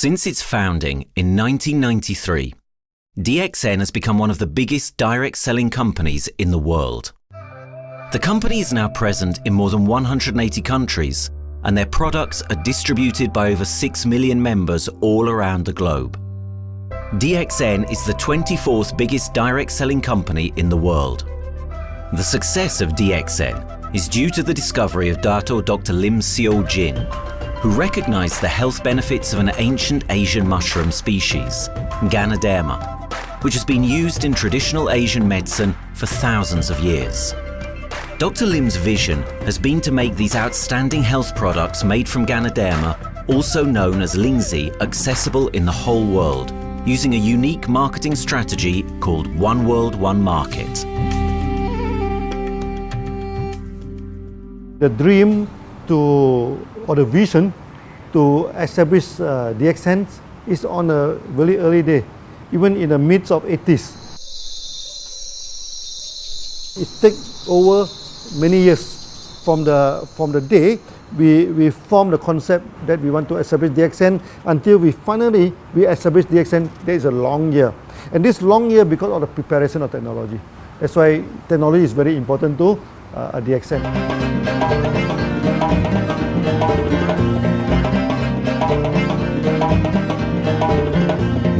Since its founding in 1993, DXN has become one of the biggest direct selling companies in the world. The company is now present in more than 180 countries, and their products are distributed by over 6 million members all around the globe. DXN is the 24th biggest direct selling company in the world. The success of DXN is due to the discovery of Dato Dr. Lim Seo Jin, who recognized the health benefits of an ancient Asian mushroom species, Ganoderma, which has been used in traditional Asian medicine for thousands of years. Dr. Lim's vision has been to make these outstanding health products made from Ganoderma, also known as Lingzi, accessible in the whole world, using a unique marketing strategy called One World, One Market. The dream or the vision to establish DXN is on a very early day, even in the midst of 80s. It takes over many years from the day we formed the concept that we want to establish DXN until we finally establish DXN. There is a long year, and this long year because of the preparation of technology. That's why technology is very important to DXN.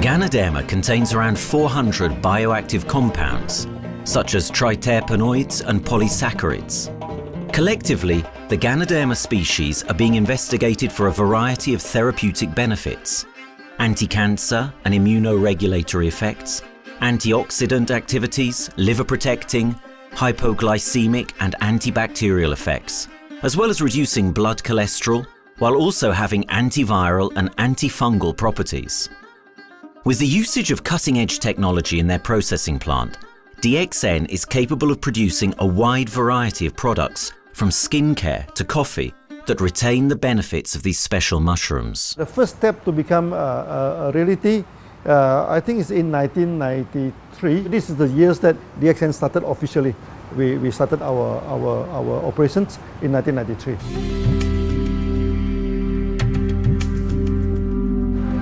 Ganoderma contains around 400 bioactive compounds, such as triterpenoids and polysaccharides. Collectively, the Ganoderma species are being investigated for a variety of therapeutic benefits: anti-cancer and immunoregulatory effects, antioxidant activities, liver protecting, hypoglycemic and antibacterial effects, as well as reducing blood cholesterol, while also having antiviral and antifungal properties. With the usage of cutting-edge technology in their processing plant, DXN is capable of producing a wide variety of products, from skincare to coffee, that retain the benefits of these special mushrooms. The first step to become a reality, I think, is in 1993. This is the years that DXN started officially. We started our operations in 1993.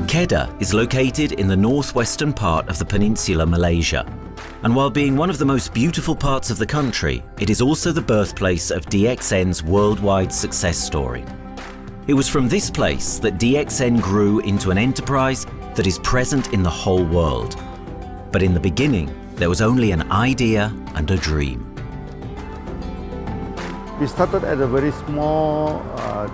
Kedah is located in the northwestern part of the peninsula Malaysia, and while being one of the most beautiful parts of the country, it is also the birthplace of DXN's worldwide success story. It was from this place that DXN grew into an enterprise that is present in the whole world. But in the beginning, there was only an idea and a dream. We started at a very small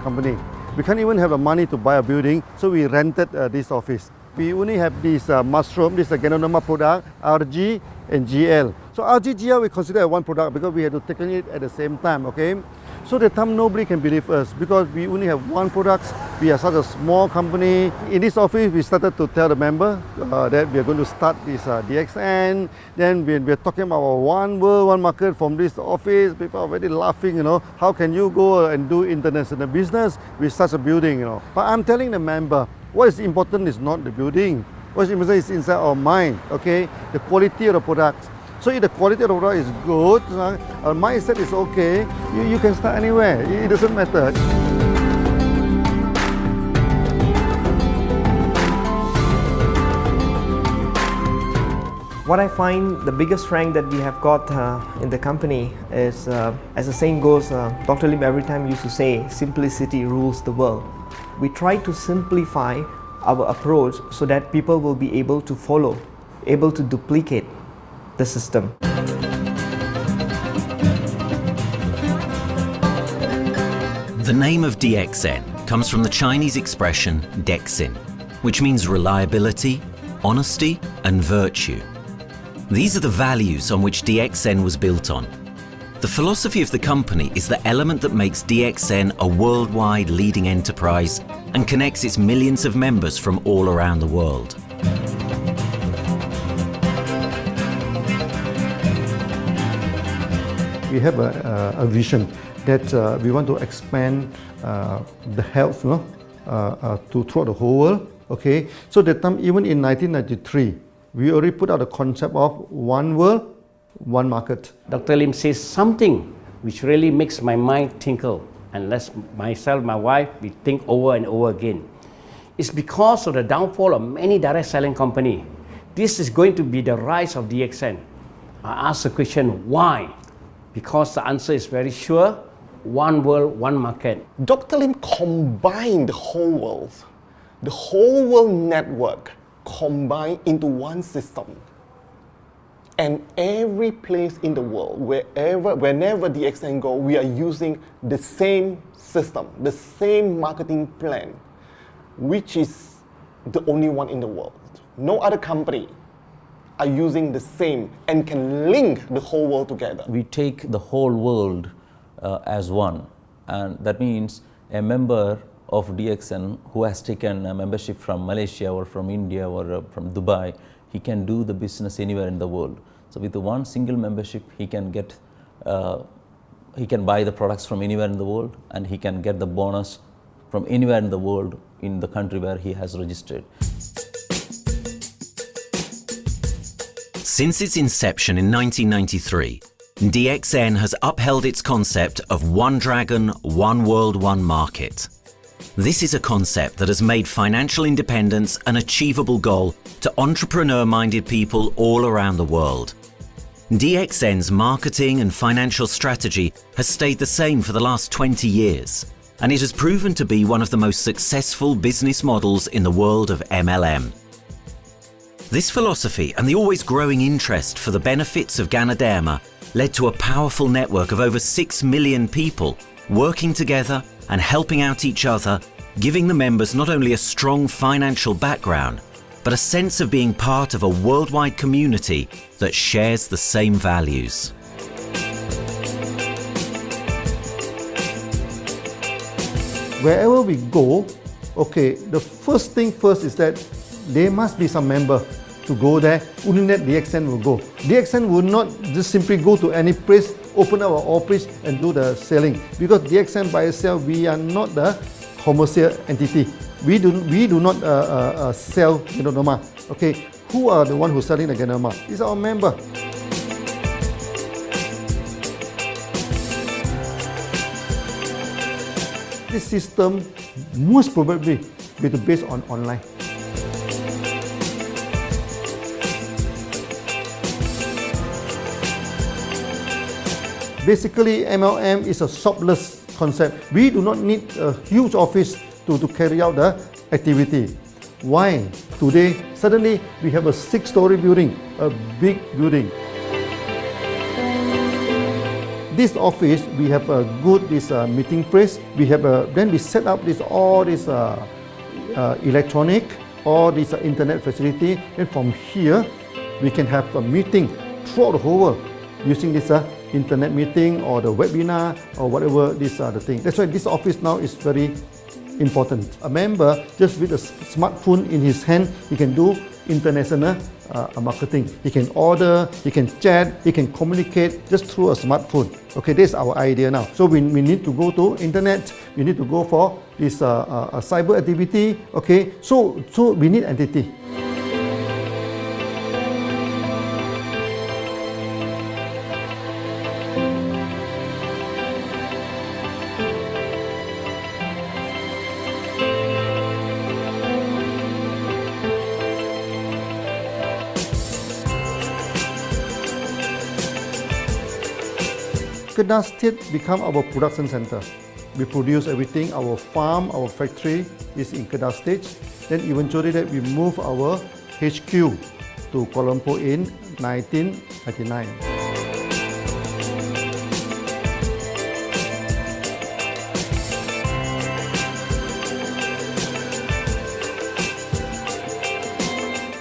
company. We can't even have the money to buy a building, so we rented this office. We only have this mushroom, this Ganoderma product, RG and GL. So RG, GL we consider one product because we had to take it at the same time, okay? So at the time nobody can believe us because we only have one product. We are such a small company. In this office, we started to tell the member that we are going to start this DXN. Then we're talking about one world, one market from this office. People are very laughing, you know. How can you go and do international business with such a building, you know? But I'm telling the member, what is important is not the building. What is important is inside our mind, okay? The quality of the product. So if the quality of the product is good, our mindset is okay, you can start anywhere. It doesn't matter. What I find the biggest strength that we have got in the company is, as the saying goes, Dr. Lim every time used to say, simplicity rules the world. We try to simplify our approach so that people will be able to follow, able to duplicate the system. The name of DXN comes from the Chinese expression DXN, which means reliability, honesty, and virtue. These are the values on which DXN was built on. The philosophy of the company is the element that makes DXN a worldwide leading enterprise and connects its millions of members from all around the world. We have a vision that we want to expand the health to throughout the whole world. Okay, so that time, even in 1993, we already put out the concept of one world, one market. Dr. Lim says something which really makes my mind tinkle, and lets myself, my wife, we think over and over again. It's because of the downfall of many direct selling company. This is going to be the rise of DXN. I ask the question, why? Because the answer is very sure, one world, one market. Dr. Lim combined the whole world network combined into one system. And every place in the world, whenever DXN go, we are using the same system, the same marketing plan, which is the only one in the world. No other company are using the same and can link the whole world together. We take the whole world as one, and that means a member of DXN who has taken a membership from Malaysia or from India or from Dubai, he can do the business anywhere in the world. So with the one single membership, he can get, he can buy the products from anywhere in the world, and he can get the bonus from anywhere in the world in the country where he has registered. Since its inception in 1993, DXN has upheld its concept of one dragon, one world, one market. This is a concept that has made financial independence an achievable goal to entrepreneur-minded people all around the world. DXN's marketing and financial strategy has stayed the same for the last 20 years, and it has proven to be one of the most successful business models in the world of MLM. This philosophy and the always growing interest for the benefits of Ganoderma led to a powerful network of over 6 million people working together and helping out each other, giving the members not only a strong financial background, but a sense of being part of a worldwide community that shares the same values. Wherever we go, okay, the first thing first is that there must be some member to go there. Only that DXN will go. DXN will not just simply go to any place, open our office and do the selling. Because DXN by itself, we are not the commercial entity. We do not sell Ganoderma. Okay, who are the one who's selling the Ganoderma? It's our member. This system most probably will be based on online. Basically, MLM is a shopless concept. We do not need a huge office to carry out the activity. Why? Today, suddenly we have a 6-story building, a big building. This office, we have a good meeting place. We have then we set up all this electronic, all this internet facility. And from here, we can have a meeting throughout the whole world using this internet meeting or the webinar or whatever this the thing. That's why this office now is very important. A member, just with a smartphone in his hand, he can do international marketing. He can order, he can chat, he can communicate just through a smartphone. Okay, this is our idea now. So we need to go to internet, we need to go for this cyber activity. Okay, so we need entity. Kedah State become our production center. We produce everything. Our farm, our factory is in Kedah State. Then eventually that we move our HQ to Kuala Lumpur in 1999.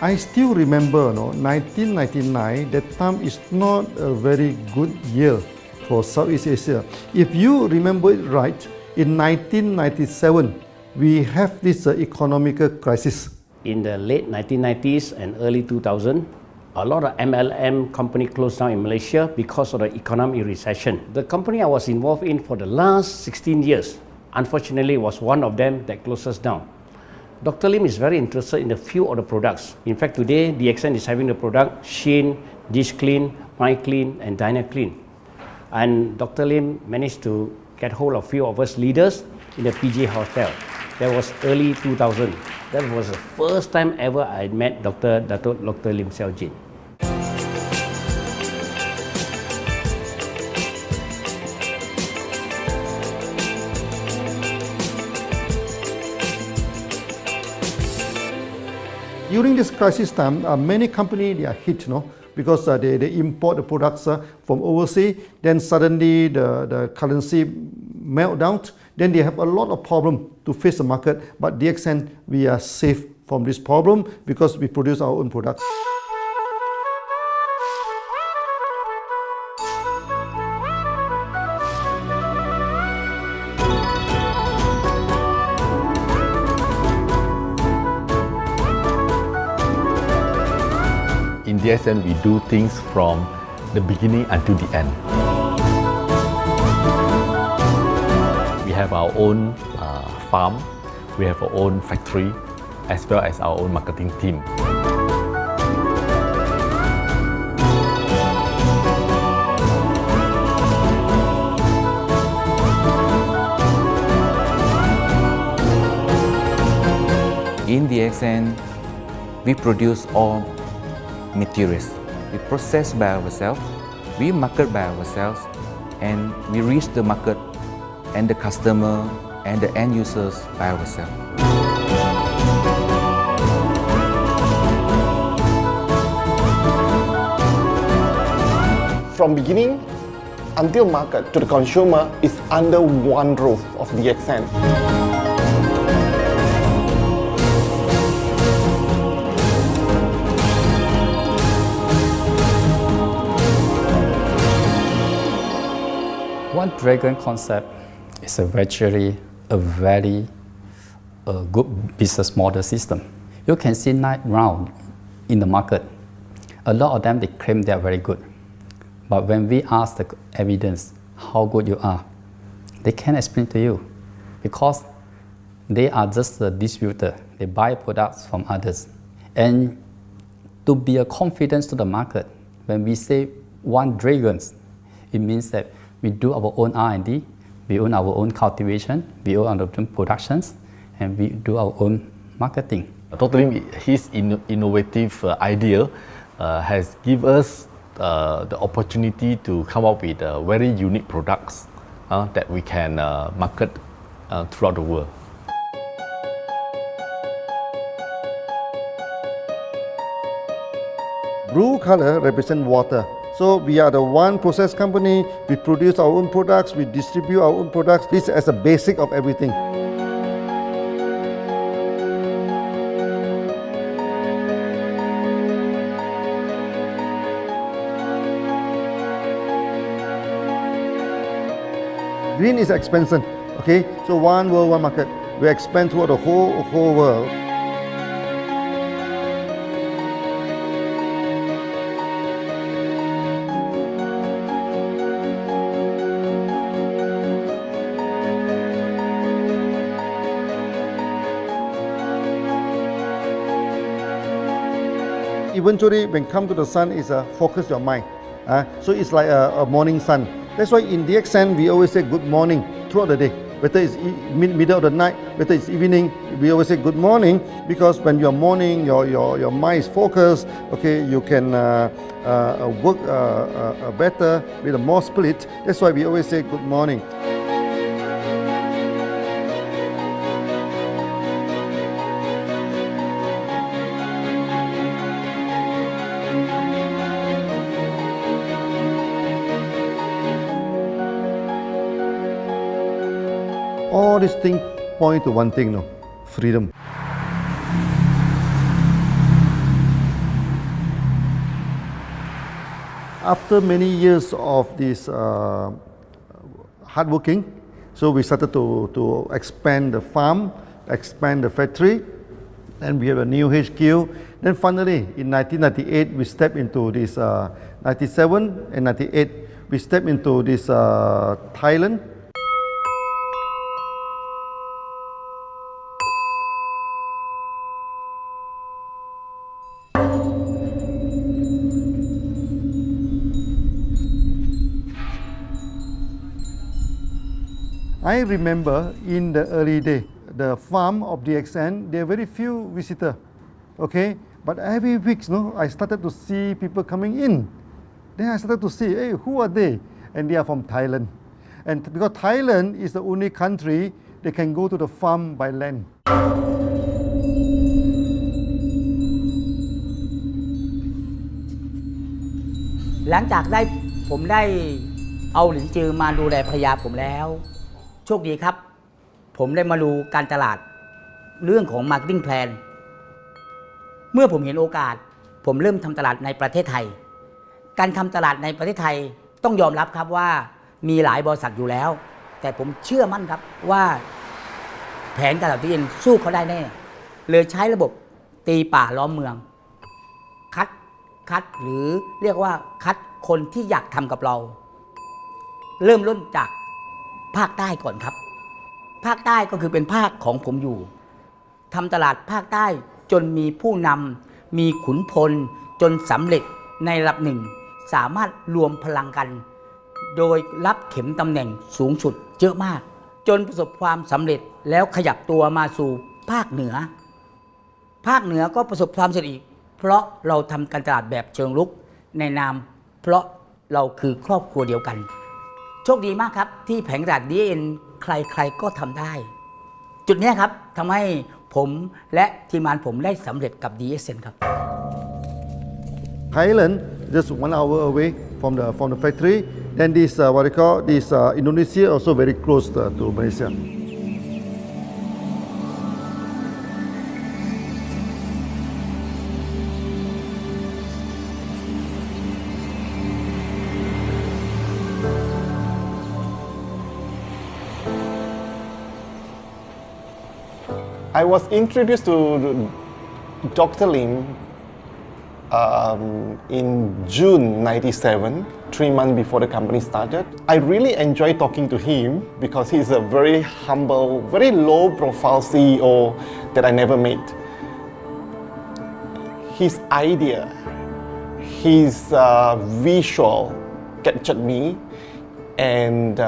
I still remember, 1999, that time is not a very good year for Southeast Asia. If you remember it right, in 1997, we have this economic crisis. In the late 1990s and early 2000, a lot of MLM company closed down in Malaysia because of the economic recession. The company I was involved in for the last 16 years, unfortunately, was one of them that closes down. Dr. Lim is very interested in a few of the products. In fact, today, DXN is having the product Sheen, Dish Clean, My Clean, and Diner Clean. And Dr. Lim managed to get hold of a few of us leaders in the PJ Hotel. That was early 2000. That was the first time ever I met Dr. Lim Xiao Jin. During this crisis time, many companies they are hit, because they import the products from overseas. Then suddenly the currency meltdown. Then they have a lot of problem to face the market. But DXN, we are safe from this problem because we produce our own products. In DXN, we do things from the beginning until the end. We have our own farm, we have our own factory, as well as our own marketing team. In DXN, we produce all materials. We process by ourselves, we market by ourselves, and we reach the market and the customer and the end users by ourselves. From beginning until market to the consumer is under one roof of DXN. One Dragon concept is actually a very good business model system. You can see right now in the market, a lot of them they claim they are very good. But when we ask the evidence how good you are, they can't explain to you because they are just a distributor. They buy products from others. And to be a confidence to the market, when we say One Dragons, it means that we do our own R&D, we own our own cultivation, we own our own productions, and we do our own marketing. Totally, his innovative idea has given us the opportunity to come up with very unique products that we can market throughout the world. Blue color represents water. So we are the one process company, we produce our own products, we distribute our own products. This is a basic of everything. Green is expansion, okay? So one world, one market. We expand throughout the whole world. Eventually, when come to the sun, is focus your mind. So it's like a morning sun. That's why in DXN, we always say good morning throughout the day. Whether it's middle of the night, whether it's evening, we always say good morning because when you're morning, your mind is focused. Okay, you can work better with a more spirit. That's why we always say good morning. All these things point to one thing, freedom. After many years of this hard working, so we started to expand the farm, expand the factory, and we have a new HQ. Then finally, in 1998, we stepped into this 97 and 98, we stepped into this Thailand. I remember in the early day, the farm of DXN, there are very few visitors, okay? But every week, I started to see people coming in. Then I started to see, hey, who are they? And they are from Thailand. And because Thailand is the only country they can go to the farm by land. หลังจากผมได้เอาหลินจือมาดูแลภรรยาผมแล้วโชคดีครับผมได้มาดูการตลาดเรื่องของ Marketing Plan เมื่อผมเห็นโอกาสผมเริ่มทำตลาดในประเทศไทยการทำตลาดในประเทศไทยต้องยอมรับครับว่ามีหลายบริษัทอยู่แล้วแต่ผมเชื่อมั่นครับว่าแผนการตลาดที่DXNสู้เขาได้แน่เลยใช้ระบบตีป่าล้อมเมืองคัดหรือเรียกว่าคัดคนที่อยากทำกับเราเริ่มต้นจากภาคใต้ก่อนครับภาคใต้ก็คือเป็นภาคของผมอยู่ทำตลาดภาคใต้จนมีผู้นำมีขุนพลจนสำเร็จในระดับหนึ่งสามารถรวมพลังกันโดยรับเข็มตำแหน่งสูงสุดเยอะมากจนประสบความสำเร็จแล้วขยับตัวมาสู่ภาคเหนือก็ประสบความสำเร็จอีกเพราะเราทำการตลาดแบบเชิงรุกในนามเพราะเราคือครอบครัวเดียวกันโชคดีมากครับที่แผงตลาดDXNใครๆก็ทำได้จุดนี้ครับทำให้ผมและทีมงานผมได้สำเร็จกับDXNครับ Thailand just 1 hour away from the factory. Then this what they call this Indonesia also very close to Malaysia. I was introduced to Dr. Lim in June '97, 3 months before the company started. I really enjoy talking to him because he's a very humble, very low-profile CEO that I never met. His idea, his visual captured me, and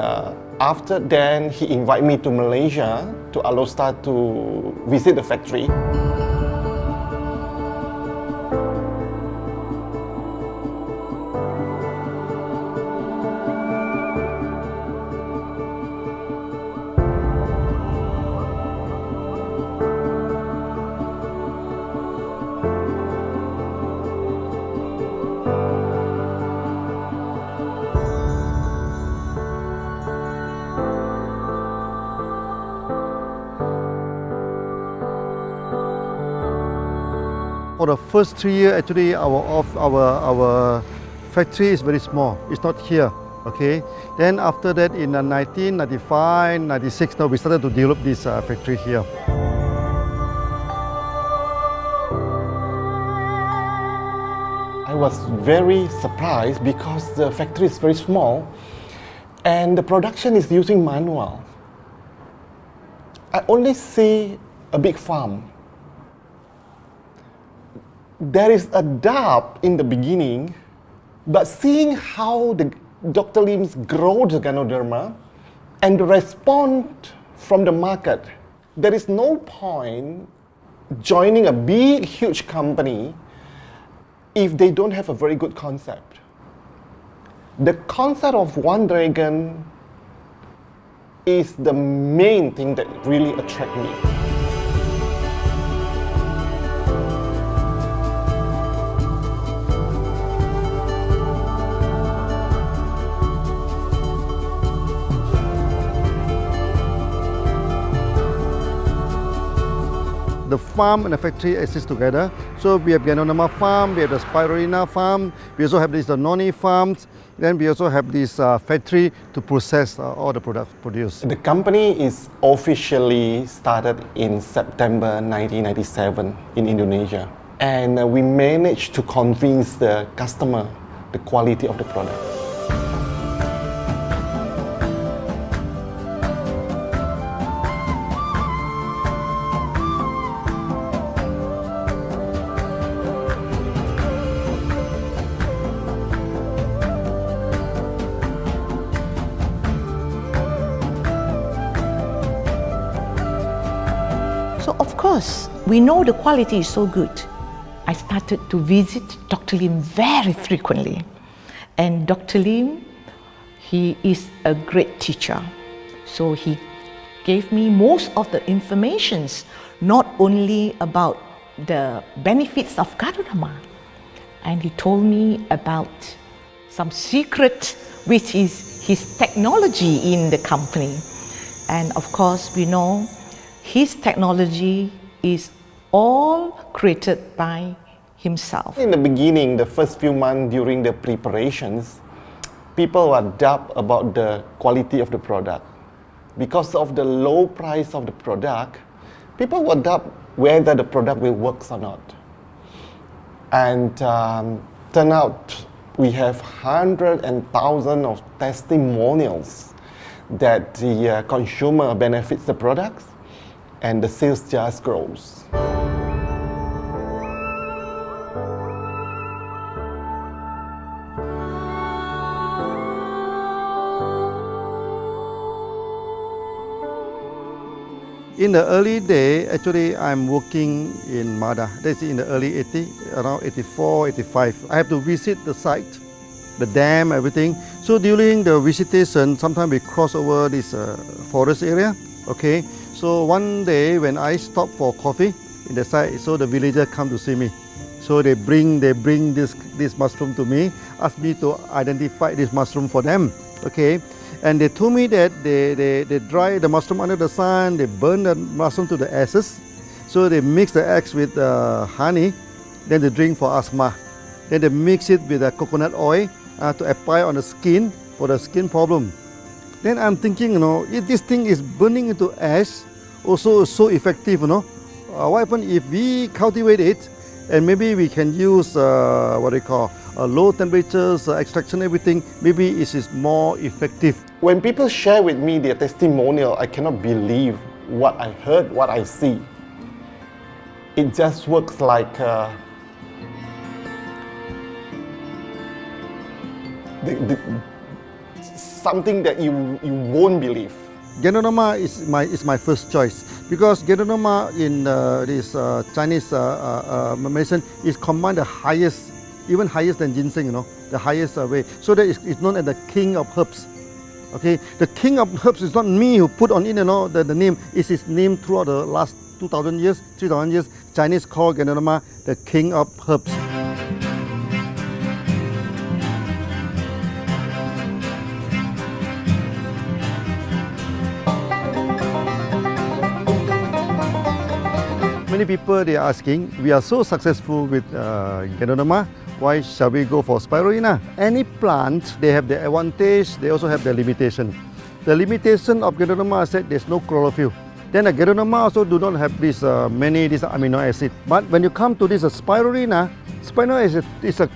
after then he invited me to Malaysia, to Alostar, to visit the factory. For the first 3 years, actually, our factory is very small. It's not here, okay. Then after that, in 1995, 96, now we started to develop this factory here. I was very surprised because the factory is very small and the production is using manual. I only see a big farm. There is a doubt in the beginning, but seeing how Dr. Lim's grow the Ganoderma and the response from the market, there is no point joining a big, huge company if they don't have a very good concept. The concept of One Dragon is the main thing that really attracts me. The farm and the factory exist together. So we have Ganoderma farm, we have the Spirulina farm, we also have this noni farms, then we also have this factory to process all the products produced. The company is officially started in September 1997 in Indonesia. And we managed to convince the customer the quality of the product. because we know the quality is so good, I started to visit Dr. Lim very frequently. And Dr. Lim, he is a great teacher. So he gave me most of the informations, not only about the benefits of Ganoderma, and he told me about some secret, which is his technology in the company. And of course, we know his technology is all created by himself. In the beginning, the first few months during the preparations, people were doubt about the quality of the product. Because of the low price of the product, people were doubt whether the product will work or not. And turn out we have hundreds and thousands of testimonials that the consumer benefits the products and the sales just grows. In the early day, actually, I'm working in Mada. That's in the early 80s, around 84, 85. I have to visit the site, the dam, everything. So during the visitation, sometimes we cross over this forest area. Okay. So one day when I stop for coffee in the site, so the villager come to see me. So they bring this mushroom to me, ask me to identify this mushroom for them. Okay. And they told me that they dry the mushroom under the sun, they burn the mushroom to the ashes. So they mix the eggs with honey, then they drink for asthma. Then they mix it with coconut oil to apply on the skin for the skin problem. Then I'm thinking, if this thing is burning into ash, also so effective, what happens if we cultivate it and maybe we can use low temperatures, extraction, everything, maybe it is more effective. When people share with me their testimonial, I cannot believe what I heard, what I see. It just works like something that you won't believe. Ganoderma is my first choice because Ganoderma in this Chinese medicine is combined the highest, even higher than ginseng, the highest way. So that it's known as the king of herbs. Okay, the king of herbs is not me who put on it, the name. It's his name throughout the last 2,000 years, 3,000 years. Chinese call Ganoderma the king of herbs. Many people they are asking, we are so successful with Ganoderma, why shall we go for spirulina? Any plant, they have their advantage, they also have their limitation. The limitation of Ganoderma is that there's no chlorophyll. Then the Ganoderma also do not have this many amino acid. But when you come to this spirulina, spirulina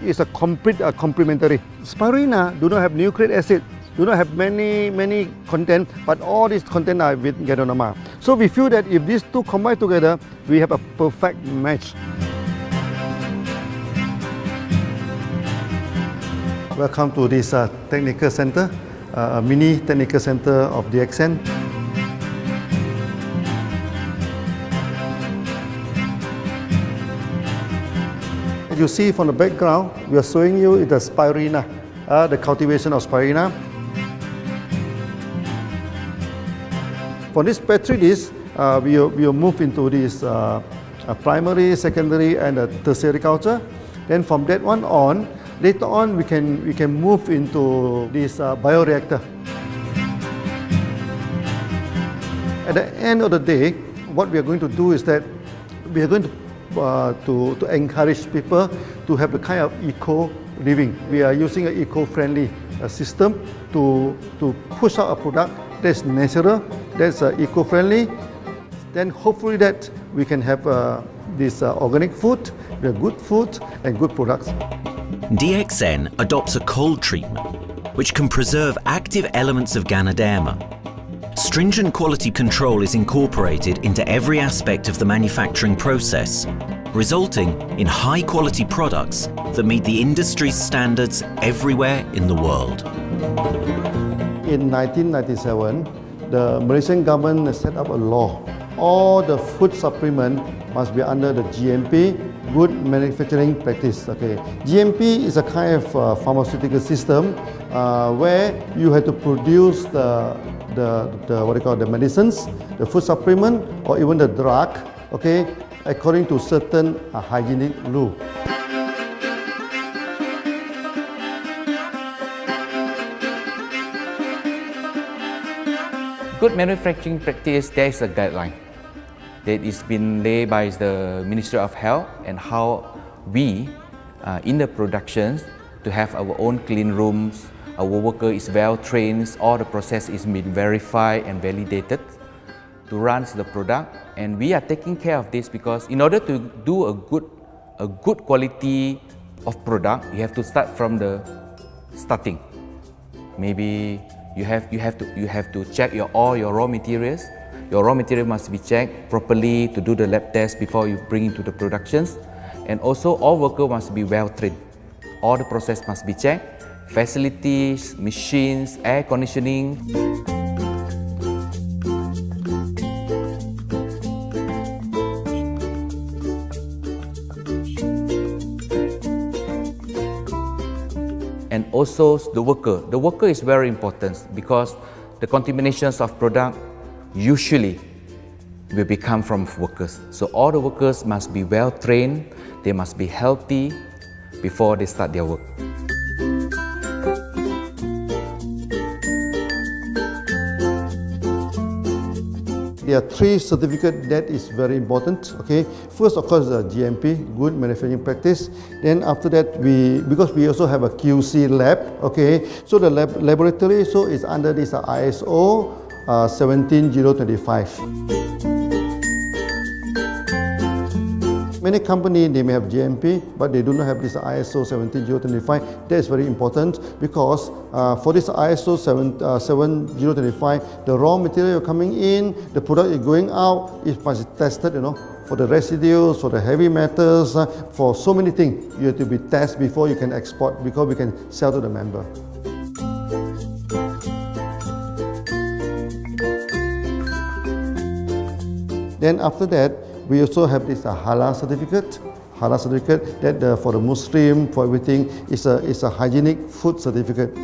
is a complete complementary. Spirulina do not have nucleic acid, do not have many content, but all these content are with Ganoderma. So we feel that if these two combine together, we have a perfect match. Welcome to this technical center, a mini technical center of DXN. As you see from the background, we are showing you the spirulina, the cultivation of spirulina. For this petri dish, we will move into this primary, secondary, and tertiary culture. Then from that one on, later on we can move into this bioreactor. At the end of the day, what we are going to do is that we are going to encourage people to have the kind of eco living. We are using an eco-friendly system to push out a product that's natural, that's eco-friendly. Then hopefully that we can have this organic food, good food and good products. DXN adopts a cold treatment, which can preserve active elements of Ganoderma. Stringent quality control is incorporated into every aspect of the manufacturing process, resulting in high-quality products that meet the industry's standards everywhere in the world. In 1997, the Malaysian government set up a law all the food supplement must be under the GMP, good manufacturing practice. Okay, GMP is a kind of pharmaceutical system where you have to produce the what they call the medicines, the food supplement, or even the drug. Okay, according to certain hygienic rule. Good manufacturing practice, there is a guideline that is been laid by the Ministry of Health and how we in the productions to have our own clean rooms, our worker is well trained, all the process is been verified and validated to run the product, and we are taking care of this because in order to do a good quality of product, you have to start from the starting. Maybe you have to check all your raw materials. Your raw material must be checked properly to do the lab test before you bring into the productions. And also all workers must be well trained. All the process must be checked. Facilities, machines, air conditioning. And also the worker. The worker is very important because the contaminations of product usually will become from workers. So all the workers must be well trained, they must be healthy before they start their work. There are three certificates that is very important. Okay, first of course the GMP, good manufacturing practice. Then after that because we also have a QC lab. Okay, so the laboratory is under this ISO 17025. Many companies, they may have GMP, but they do not have this ISO 17025. That is very important because for this ISO 7025, the raw material coming in, the product is going out, it must be tested, for the residues, for the heavy metals, for so many things. You have to be tested before you can export, because we can sell to the member. Then after that, we also have this halal certificate. Halal certificate that for the Muslim, for everything, is a hygienic food certificate.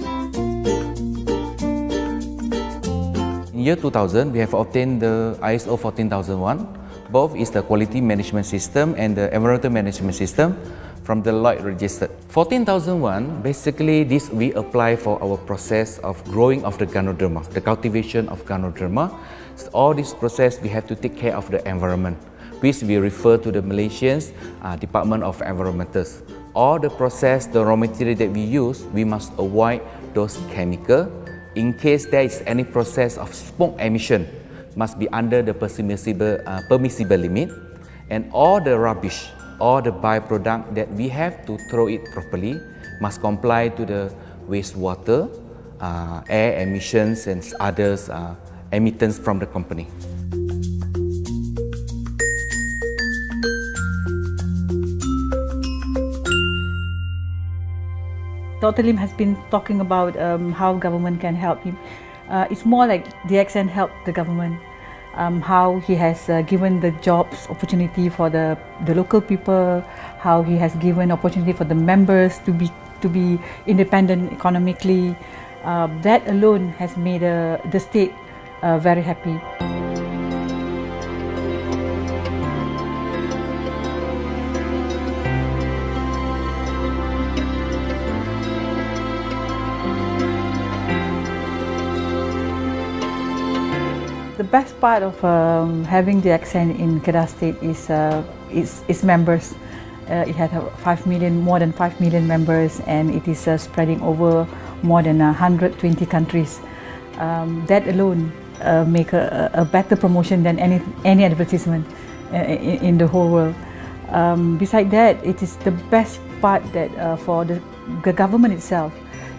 In year 2000, we have obtained the ISO 14001. Both is the quality management system and the environmental management system from the Lloyd registered. 14001, basically this we apply for our process of growing of the Ganoderma, the cultivation of Ganoderma. So all this process we have to take care of the environment, which we refer to the Malaysian Department of Environmentals. All the process, the raw material that we use, we must avoid those chemicals. In case there is any process of smoke emission, must be under the permissible limit. And all the rubbish, all the byproduct that we have to throw it properly, must comply to the wastewater, air emissions and others emittance from the company. Dr. Lim has been talking about how government can help him. It's more like DXN helped the government, how he has given the jobs opportunity for the local people, how he has given opportunity for the members to be independent economically. That alone has made the state very happy. The best part of having DXN in Kedah State is its members. It has more than 5 million members, and it is spreading over more than 120 countries. That alone make a better promotion than any advertisement in the whole world. Besides that, it is the best part that for the government itself,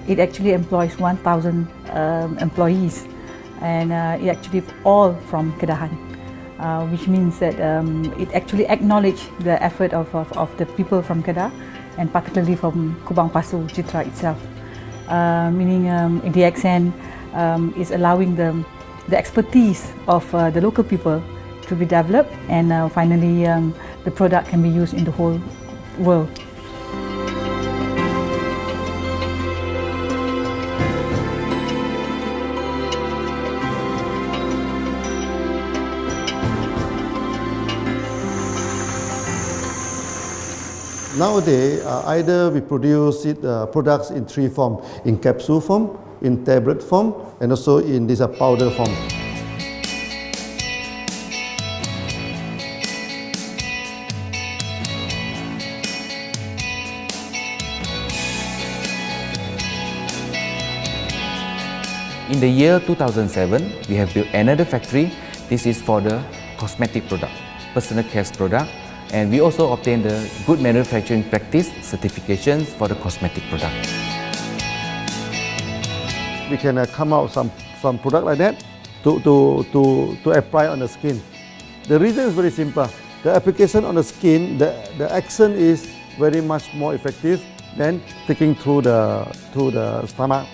it actually employs 1,000 employees. And it actually all from Kedahan, which means that it actually acknowledges the effort of the people from Kedah, and particularly from Kubang Pasu Citra itself. Meaning DXN is allowing the expertise of the local people to be developed, and finally the product can be used in the whole world. Nowadays, either we produce products in three forms: in capsule form, in tablet form, and also in this powder form. In the year 2007, we have built another factory. This is for the cosmetic product, personal care product, and we also obtained the Good Manufacturing Practice certifications for the cosmetic product. We can come out some product like that to apply on the skin. The reason is very simple. The application on the skin, the action is very much more effective than taking through the stomach.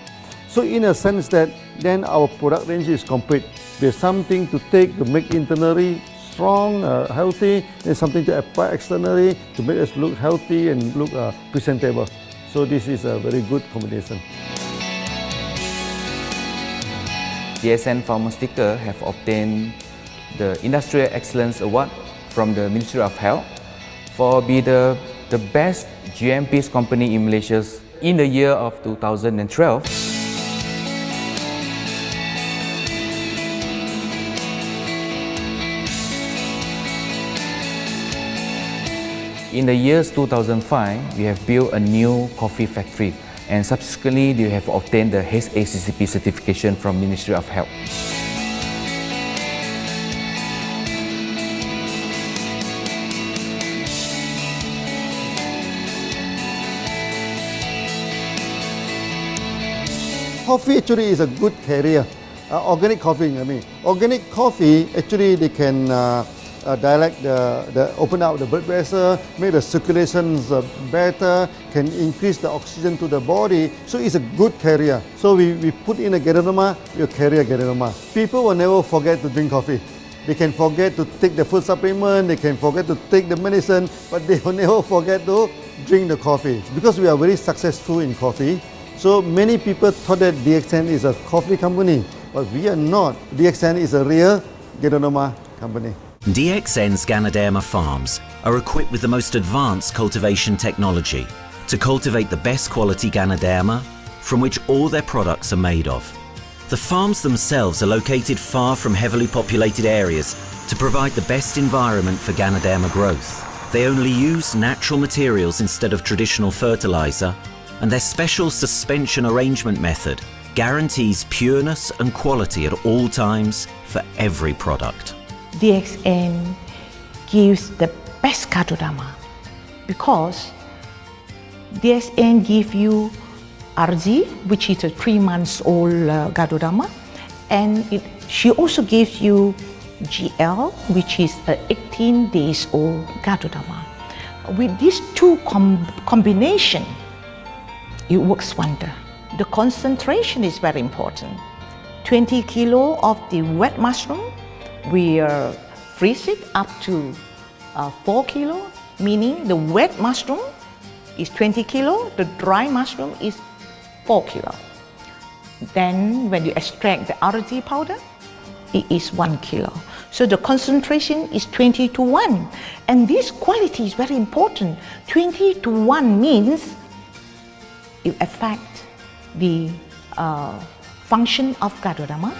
So in a sense that then our product range is complete. There's something to take to make internally strong, healthy, and something to apply externally to make us look healthy and look presentable. So this is a very good combination. DXN Pharmaceutical have obtained the Industrial Excellence Award from the Ministry of Health for being the best GMP company in Malaysia in the year of 2012. In the years 2005, we have built a new coffee factory, and subsequently we have obtained the HACCP certification from Ministry of Health. Coffee actually is a good carrier. Organic coffee, I mean. Organic coffee, actually they can dilate open up the blood vessel, make the circulations better, can increase the oxygen to the body. So it's a good carrier. So we put in a Ganoderma, we carry a Ganoderma. People will never forget to drink coffee. They can forget to take the food supplement, they can forget to take the medicine, but they will never forget to drink the coffee. Because we are very successful in coffee, so many people thought that DXN is a coffee company, but we are not. DXN is a real Ganoderma company. DXN's Ganoderma farms are equipped with the most advanced cultivation technology to cultivate the best quality Ganoderma from which all their products are made of. The farms themselves are located far from heavily populated areas to provide the best environment for Ganoderma growth. They only use natural materials instead of traditional fertilizer, and their special suspension arrangement method guarantees pureness and quality at all times for every product. DXN gives the best Ganoderma because DXN gives you RZ, which is a 3 months old Ganoderma, and she also gives you GL, which is a 18 days old Ganoderma. With these two combination, it works wonder. The concentration is very important. 20 kilo of the wet mushroom, we freeze it up to 4 kilo, meaning the wet mushroom is 20 kilo, the dry mushroom is 4 kilo. Then when you extract the RZ powder, it is 1 kilo. So the concentration is 20 to 1. And this quality is very important. 20 to 1 means it affects the function of Ganoderma.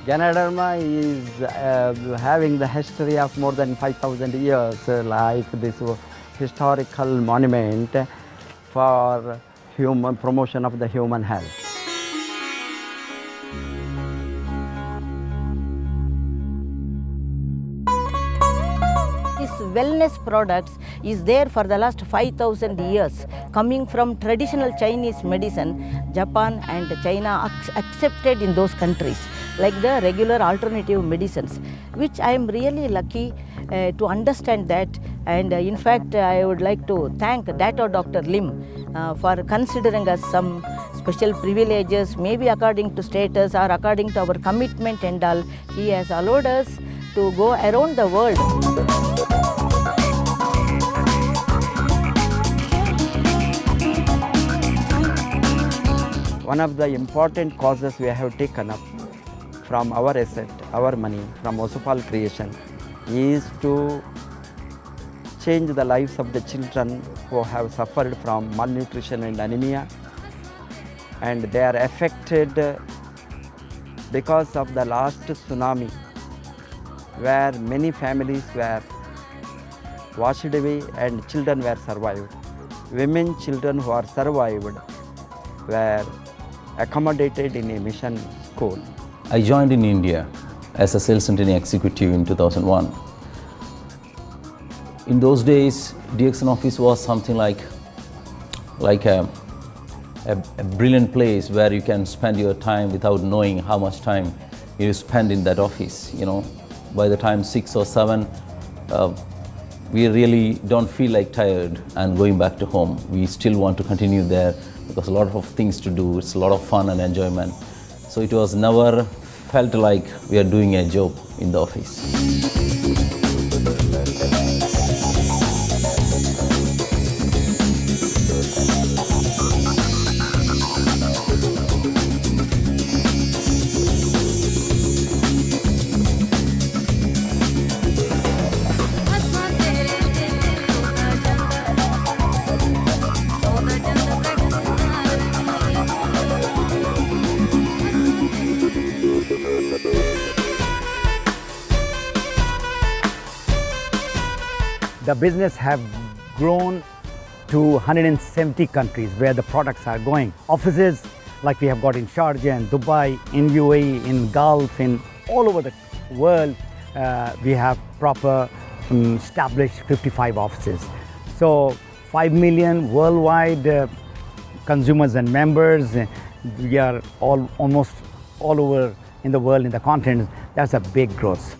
Ganoderma is having the history of more than 5,000 years, like this historical monument for human promotion of the human health. This wellness products is there for the last 5,000 years, coming from traditional Chinese medicine. Japan and China accepted in those countries, like the regular alternative medicines, which I am really lucky to understand that. And in fact, I would like to thank Dr. Lim for considering us some special privileges, maybe according to status or according to our commitment and all. He has allowed us to go around the world. One of the important causes we have taken up from our asset, our money, from Osopal creation, is to change the lives of the children who have suffered from malnutrition and anemia, and they are affected because of the last tsunami, where many families were washed away and children were survived. Women, children who are survived were accommodated in a mission school. I joined in India as a sales and training executive in 2001. In those days, DXN office was something like a brilliant place where you can spend your time without knowing how much time you spend in that office. You know, by the time 6 or 7, we really don't feel like tired and going back to home. We still want to continue there because a lot of things to do. It's a lot of fun and enjoyment. So it was never felt like we are doing a job in the office. The business have grown to 170 countries where the products are going. Offices like we have got in Sharjah and Dubai, in UAE, in Gulf, in all over the world, we have proper established 55 offices. So 5 million worldwide consumers and members. We are almost all over in the world, in the continent. That's a big growth.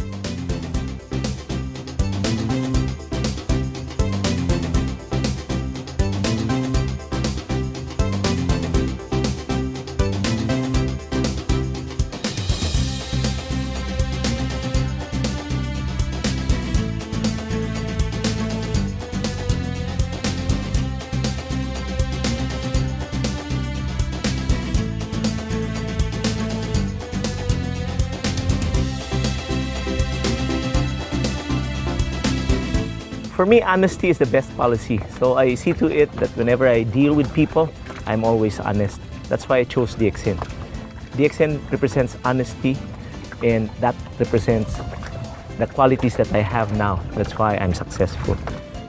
For me, honesty is the best policy. So I see to it that whenever I deal with people, I'm always honest. That's why I chose DXN. DXN represents honesty, and that represents the qualities that I have now. That's why I'm successful.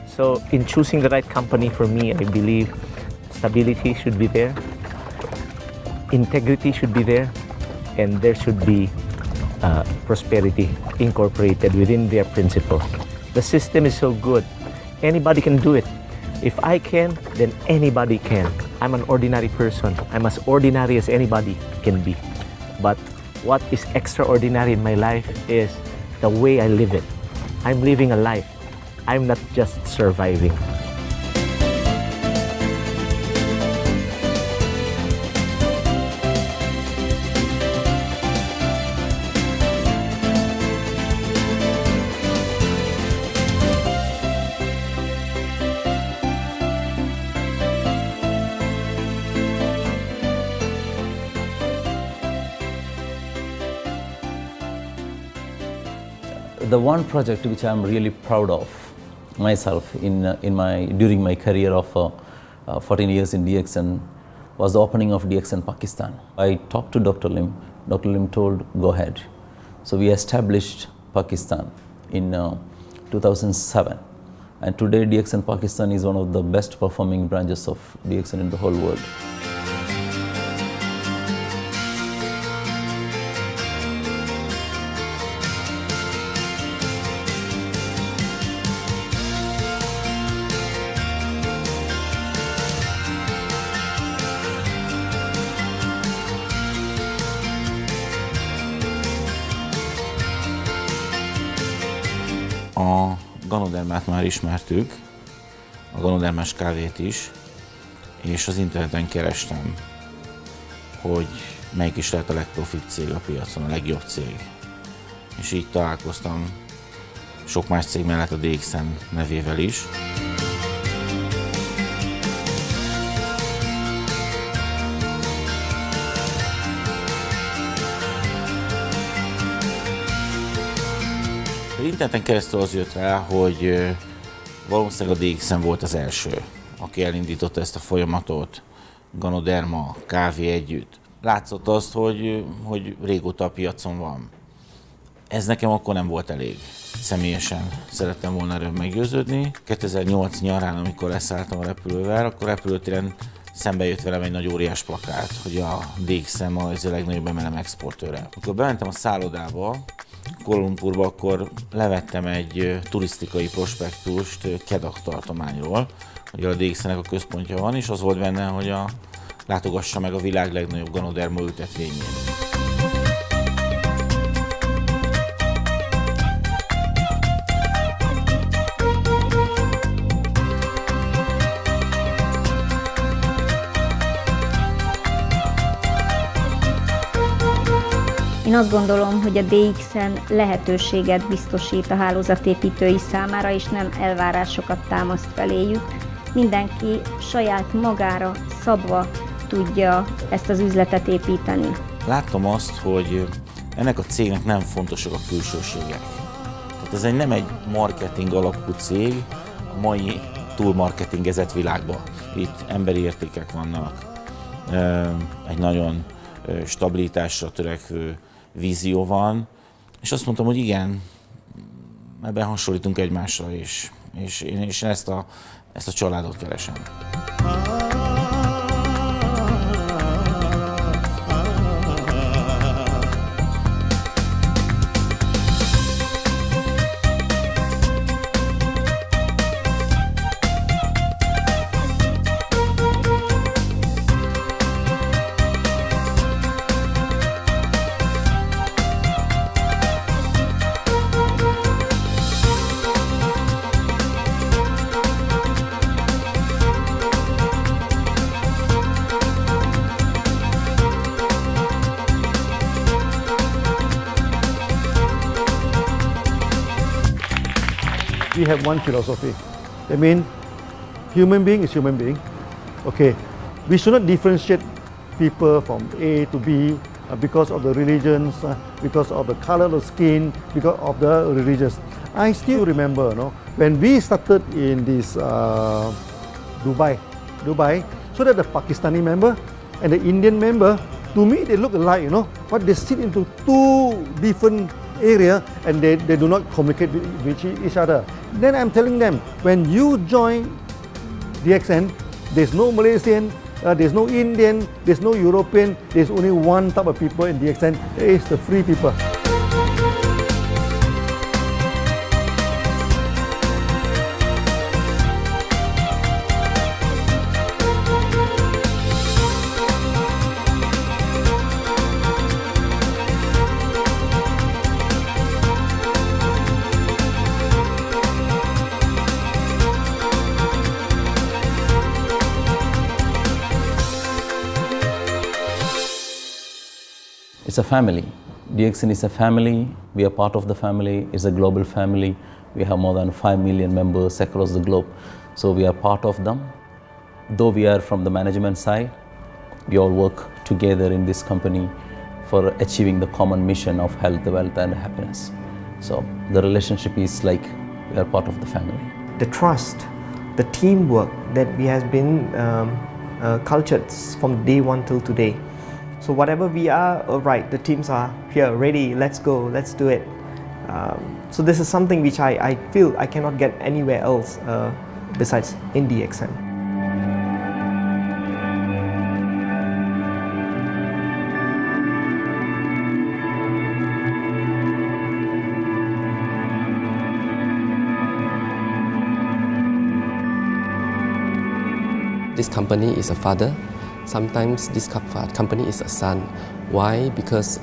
So in choosing the right company for me, I believe stability should be there, integrity should be there, and there should be prosperity incorporated within their principle. The system is so good. Anybody can do it. If I can, then anybody can. I'm an ordinary person. I'm as ordinary as anybody can be. But what is extraordinary in my life is the way I live it. I'm living a life. I'm not just surviving. The one project which I'm really proud of myself during my career of 14 years in DXN was the opening of DXN Pakistan. I talked to Dr. Lim. Dr. Lim told, go ahead. So we established Pakistan in 2007. And today DXN Pakistan is one of the best performing branches of DXN in the whole world. A Ganodermát már ismertük, a Ganodermás kávét is, és az interneten kerestem, hogy melyik is lehet a legprofit cég a piacon, a legjobb cég. És így találkoztam sok más cég mellett a DXN nevével is. Interneten keresztül az jött rá, hogy valószínűleg a DXN volt az első, aki elindította ezt a folyamatot, Ganoderma, kávé együtt. Látszott azt, hogy régóta a piacon van. Ez nekem akkor nem volt elég. Személyesen szerettem volna erről meggyőződni. 2008 nyarán, amikor leszálltam a repülővel, akkor repülőtéren szembe jött velem egy nagy óriás plakát, hogy a DXN Malaysia legnagyobb MLM exportőre. Amikor bementem a szállodába, Kuala Lumpurba, akkor levettem egy turisztikai prospektust Kedah tartományról, hogy a DXN-nek a központja van, és az volt benne, hogy látogassa meg a világ legnagyobb Ganoderma ültetvényét. Én azt gondolom, hogy a DXN lehetőséget biztosít a hálózatépítői számára, és nem elvárásokat támaszt feléjük. Mindenki saját magára szabva tudja ezt az üzletet építeni. Láttam azt, hogy ennek a cégnek nem fontosak a külsőségek. Tehát ez nem egy marketing alapú cég a mai túlmarketingezett világban. Itt emberi értékek vannak, egy nagyon stabilitásra törekvő vízió van, és azt mondtam, hogy igen, ebben hasonlítunk egymásra is, és én ezt a családot keresem. We have one philosophy. I mean, human being is human being. Okay, we should not differentiate people from A to B because of the religions, because of the color of the skin, because of the religions. I still remember, when we started in this Dubai, so that the Pakistani member and the Indian member, to me they look alike, but they sit into two different area and they do not communicate with each other. Then I'm telling them, when you join DXN, there's no Malaysian, there's no Indian, there's no European, there's only one type of people in DXN, it's the free people. It's a family. DXN is a family. We are part of the family. It's a global family. We have more than 5 million members across the globe. So we are part of them. Though we are from the management side, we all work together in this company for achieving the common mission of health, wealth and happiness. So the relationship is like we are part of the family. The trust, the teamwork that we has been cultured from day one till today. So whatever we are, right, the teams are here, ready, let's go, let's do it. So this is something which I feel I cannot get anywhere else besides in DXN. This company is a father. Sometimes this company is a son. Why? Because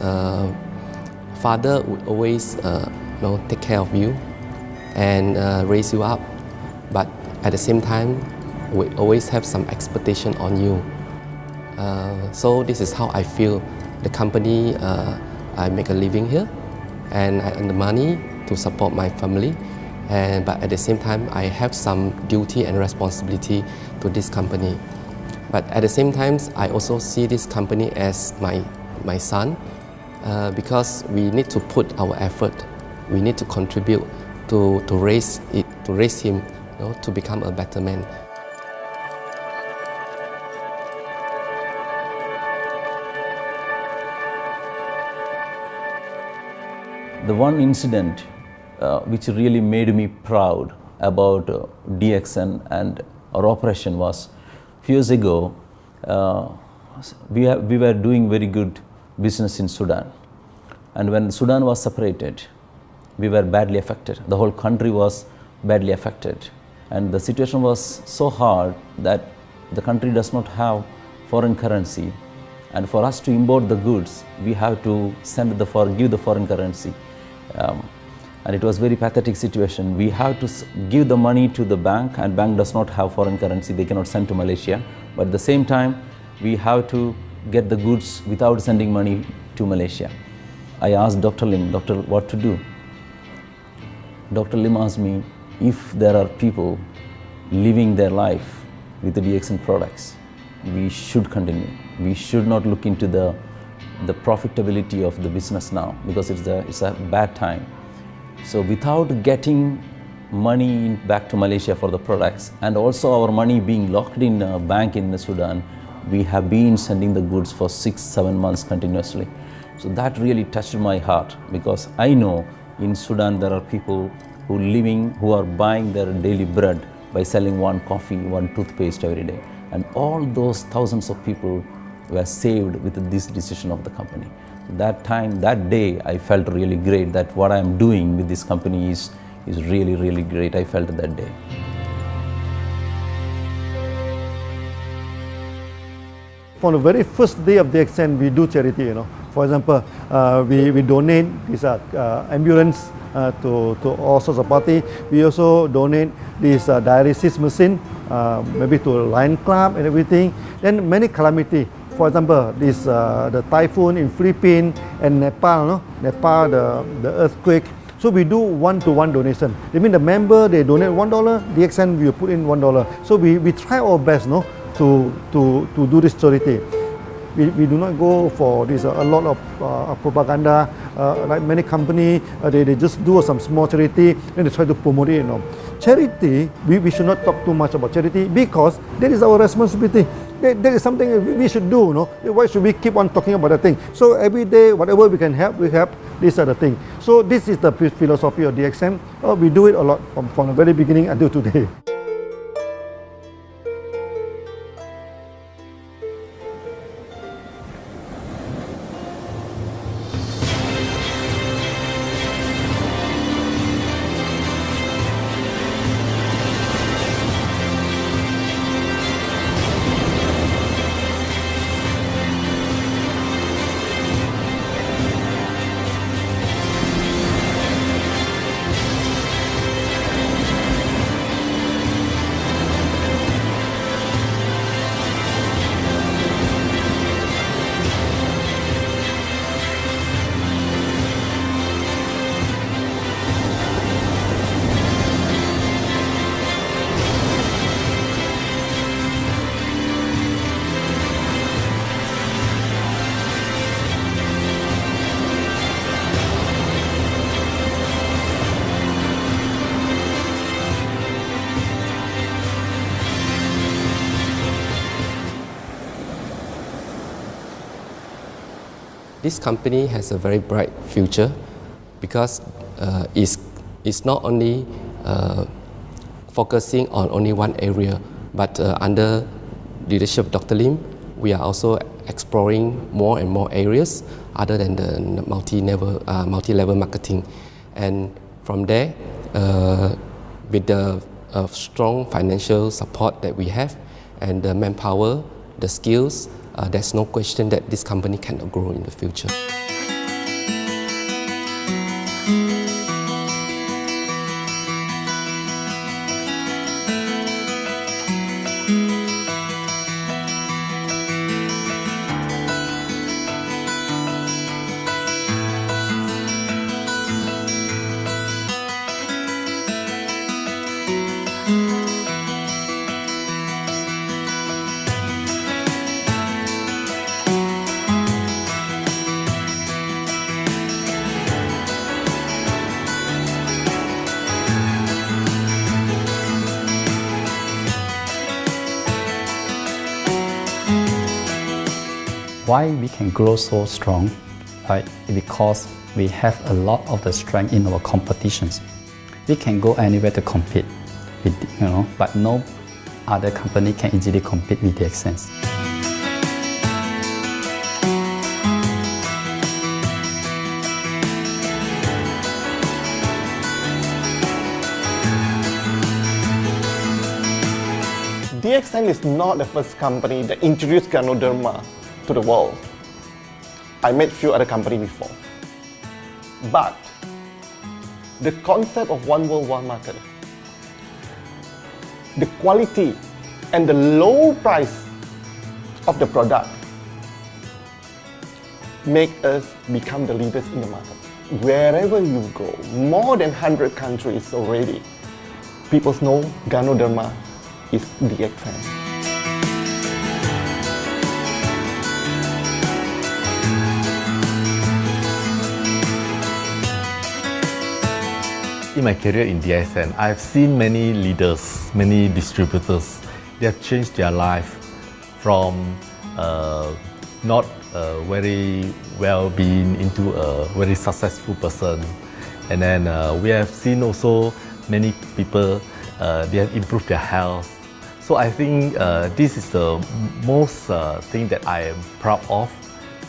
father would always take care of you, and raise you up. But at the same time, we always have some expectation on you. So this is how I feel. The company, I make a living here, and I earn the money to support my family. But at the same time, I have some duty and responsibility to this company. But at the same time, I also see this company as my son, because we need to put our effort. We need to contribute to raise him, to become a better man. The one incident which really made me proud about DXN and our operation was a few years ago. We were doing very good business in Sudan, and when Sudan was separated, we were badly affected. The whole country was badly affected, and the situation was so hard that the country does not have foreign currency, and for us to import the goods, we have to give the foreign currency. And it was very pathetic situation. We have to give the money to the bank, and bank does not have foreign currency. They cannot send to Malaysia. But at the same time, we have to get the goods without sending money to Malaysia. I asked Dr. Lim, "Doctor, what to do?" Dr. Lim asked me, if there are people living their life with the DXN products, we should continue. We should not look into the profitability of the business now, because it's a bad time. So without getting money back to Malaysia for the products, and also our money being locked in a bank in Sudan, we have been sending the goods for 6-7 months continuously. So that really touched my heart, because I know in Sudan there are people who are buying their daily bread by selling one coffee, one toothpaste every day. And all those thousands of people were saved with this decision of the company. That day, I felt really great that what I am doing with this company is really, really great. I felt that day. On the very first day of DXN, we do charity. For example, we donate this ambulance to all sorts of party. We also donate this dialysis machine, maybe to Lion Club and everything. Then many calamity. For example, the typhoon in Philippines and Nepal, the earthquake. So we do one-to-one donation. I mean, the member, they donate $1, DXN will put in $1. So we try our best, to do this charity. We do not go for this a lot of propaganda, like many companies. They just do some small charity and they try to promote it. Charity, we should not talk too much about charity, because that is our responsibility. That is something we should do. Why should we keep on talking about that thing? So every day, whatever we can help, we help. These are the things. So this is the philosophy of DXN. We do it a lot from the very beginning until today. This company has a very bright future, because it's not only focusing on only one area, but under leadership of Dr. Lim, we are also exploring more and more areas other than the multi-level marketing. And from there, with the strong financial support that we have and the manpower, the skills, there's no question that this company cannot grow in the future. Why we can grow so strong? Right? Because we have a lot of the strength in our competitions. We can go anywhere to compete, but no other company can easily compete with DXN. DXN is not the first company that introduced Ganoderma to the world. I met few other companies before. But the concept of one world, one market, the quality and the low price of the product make us become the leaders in the market. Wherever you go, more than 100 countries already, people know Ganoderma is DXN. In my career in DXN, I've seen many leaders, many distributors. They have changed their life from not very well-being into a very successful person. And then we have seen also many people, they have improved their health. So I think this is the most thing that I am proud of,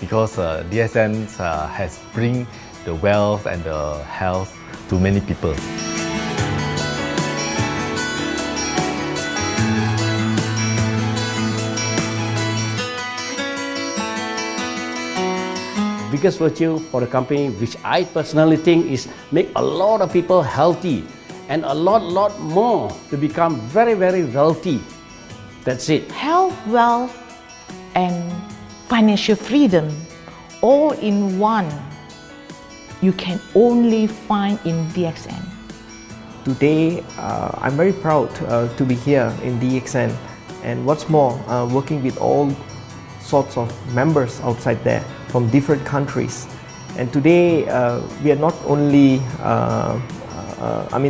because DXN has bring the wealth and the health to many people. Biggest virtue for the company, which I personally think is make a lot of people healthy and a lot more to become very wealthy. That's it. Health, wealth, and financial freedom all in one. You can only find in DXN. Today, I'm very proud to be here in DXN, and what's more, working with all sorts of members outside there from different countries. And today, we are not only,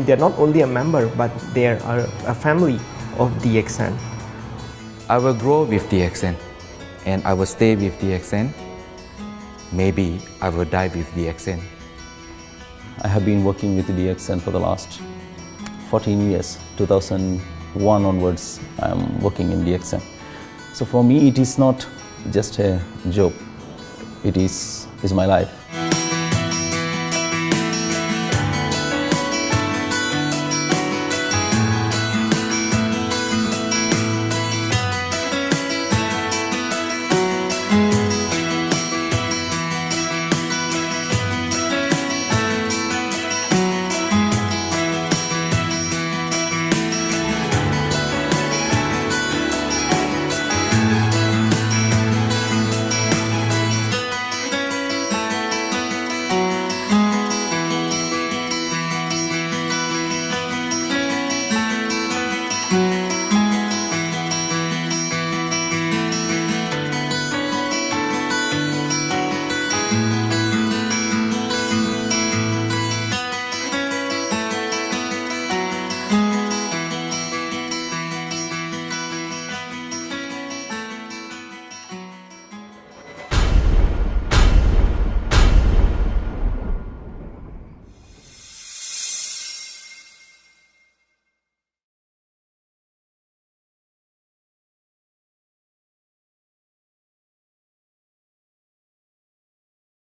they're not only a member, but they are a family of DXN. I will grow with DXN, and I will stay with DXN. Maybe I will die with DXN. I have been working with DXN for the last 14 years. 2001 onwards, I am working in DXN. So for me, it is not just a job. It is my life.